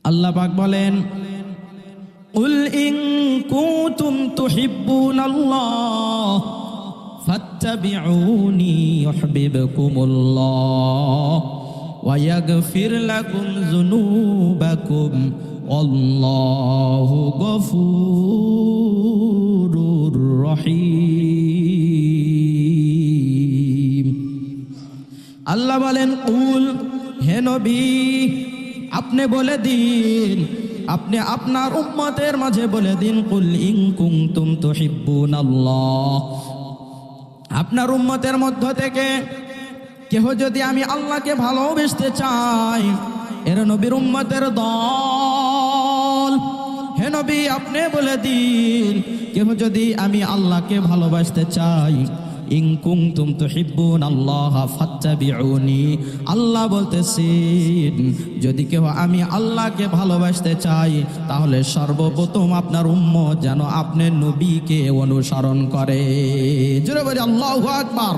আল্লাহ পাক বলেন, কুল ইন কুনতুম তুহিব্বুনাল্লাহ ফাত্তাবিউনি ইউহিব্বুকুমুল্লাহ ওয়া ইয়াগফির লাকুম যুনুবাকুম আল্লাহু গফুরুর রহিম। আল্লাহ বলেন, কুল, হে নবী আপনি বলে দিন, আপনি আপনার উম্মতের মাঝে বলে দিন, কুল ইন কুনতুম তুহিব্বুনাল্লাহ, আপনার উম্মতের মধ্য থেকে কেহ যদি আমি আল্লাহকে ভালোবাসতে চাই, এর নবীর উম্মতের দল, হে নবী আপনি বলে দিন, কেহ যদি আমি আল্লাহকে ভালোবাসতে চাই, ইন কুনতুম তুহিব্বুনাল্লাহ ফাত্তাবিউনি, আল্লাহ বলতেছেন যদি কেউ আমি আল্লাহকে ভালোবাসতে চাই তাহলে সর্বপ্রথম আপনার উম্মত যেন আপনার নবীকে অনুসরণ করে। জোরে বলি আল্লাহু আকবার।